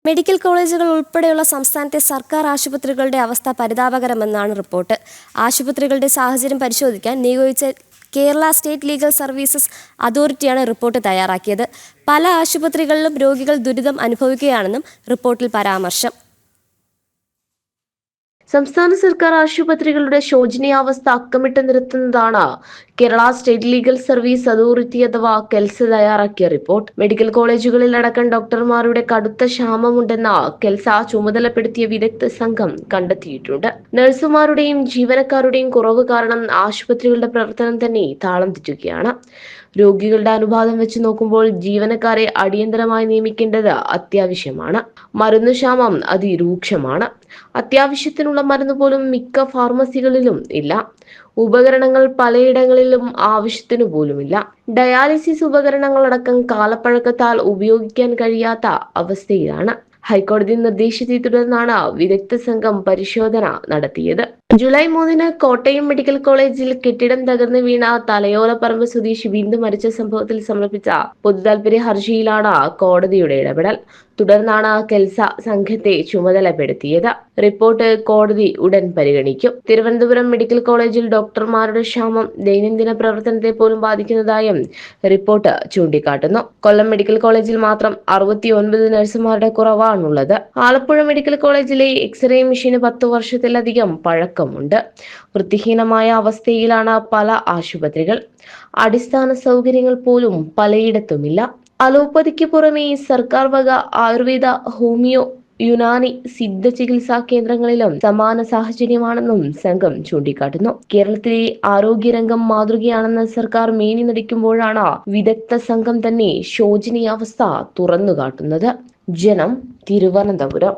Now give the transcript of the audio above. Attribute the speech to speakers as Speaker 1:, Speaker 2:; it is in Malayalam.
Speaker 1: മെഡിക്കൽ കോളേജുകൾ ഉൾപ്പെടെയുള്ള സംസ്ഥാനത്തെ സർക്കാർ ആശുപത്രികളുടെ അവസ്ഥ പരിതാപകരമെന്നാണ് റിപ്പോർട്ട്. ആശുപത്രികളുടെ സാഹചര്യം പരിശോധിക്കാൻ നിയോഗിച്ച കേരള സ്റ്റേറ്റ് ലീഗൽ സർവീസസ് അതോറിറ്റിയാണ് റിപ്പോർട്ട് തയ്യാറാക്കിയത്. പല ആശുപത്രികളിലും രോഗികൾ ദുരിതം അനുഭവിക്കുകയാണെന്നും റിപ്പോർട്ടിൽ പരാമർശം.
Speaker 2: സംസ്ഥാന സർക്കാർ ആശുപത്രികളുടെ ശോചനീയാവസ്ഥ അക്കമിട്ട് നിരത്തുന്നതാണ് Kerala state legal service authority അഥവാ കെൽസ തയ്യാറാക്കിയ റിപ്പോർട്ട്. മെഡിക്കൽ കോളേജുകളിൽ അടക്കം ഡോക്ടർമാരുടെ കടുത്ത ക്ഷാമമുണ്ടെന്ന് കെൽസ ചുമതലപ്പെടുത്തിയ വിദഗ്ധ സംഘം കണ്ടെത്തിയിട്ടുണ്ട്. നഴ്സുമാരുടെയും ജീവനക്കാരുടെയും കുറവ് കാരണം ആശുപത്രികളുടെ പ്രവർത്തനം തന്നെ താളം തെറ്റുകയാണ്. രോഗികളുടെ അനുപാതം വെച്ച് നോക്കുമ്പോൾ ജീവനക്കാരെ അടിയന്തരമായി നിയമിക്കേണ്ടത് അത്യാവശ്യമാണ്. മരുന്നുക്ഷാമം അതിരൂക്ഷമാണ്. അത്യാവശ്യത്തിനുള്ള മരുന്ന് പോലും മിക്ക ഫാർമസികളിലും ഇല്ല. ഉപകരണങ്ങൾ പലയിടങ്ങളിലും ആവശ്യത്തിനു പോലുമില്ല. ഡയാലിസിസ് ഉപകരണങ്ങളടക്കം കാലപ്പഴക്കത്താൽ ഉപയോഗിക്കാൻ കഴിയാത്ത അവസ്ഥയിലാണ്. ഹൈക്കോടതി നിർദ്ദേശത്തെ തുടർന്നാണ് വിദഗ്ധ സംഘം പരിശോധന നടത്തിയത്. ജൂലൈ 3 കോട്ടയം മെഡിക്കൽ കോളേജിൽ കെട്ടിടം തകർന്ന് വീണ തലയോലപ്പറമ്പ് സ്വദേശി ബിന്ദു മരിച്ച സംഭവത്തിൽ സമർപ്പിച്ച പൊതുതാൽപര്യ ഹർജിയിലാണ് കോടതിയുടെ ഇടപെടൽ. തുടർന്നാണ് കെൽസ സംഘത്തെ ചുമതലപ്പെടുത്തിയത്. റിപ്പോർട്ട് കോടതി ഉടൻ പരിഗണിക്കും. തിരുവനന്തപുരം മെഡിക്കൽ കോളേജിൽ ഡോക്ടർമാരുടെ ക്ഷാമം ദൈനംദിന പ്രവർത്തനത്തെ പോലും ബാധിക്കുന്നതായും റിപ്പോർട്ട് ചൂണ്ടിക്കാട്ടുന്നു. കൊല്ലം മെഡിക്കൽ കോളേജിൽ മാത്രം 69 നഴ്സുമാരുടെ കുറവാണുള്ളത്. ആലപ്പുഴ മെഡിക്കൽ കോളേജിലെ എക്സ്റേ മെഷീന് 10 വർഷത്തിലധികം പഴക്കമുണ്ട്. വൃത്തിഹീനമായ അവസ്ഥയിലാണ് പല ആശുപത്രികൾ. അടിസ്ഥാന സൗകര്യങ്ങൾ പോലും പലയിടത്തുമില്ല. അലോപ്പതിക്ക് പുറമെ സർക്കാർ വക ആയുർവേദ, ഹോമിയോ, യുനാനി, സിദ്ധ ചികിത്സാ കേന്ദ്രങ്ങളിലും സമാന സാഹചര്യമാണെന്നും സംഘം ചൂണ്ടിക്കാട്ടുന്നു. കേരളത്തിലെ ആരോഗ്യരംഗം മാതൃകയാണെന്ന് സർക്കാർ മേനി നടിക്കുമ്പോഴാണ് വിദഗ്ധ സംഘം തന്നെ ശോചനീയാവസ്ഥ തുറന്നുകാട്ടുന്നത്. ജനം, തിരുവനന്തപുരം.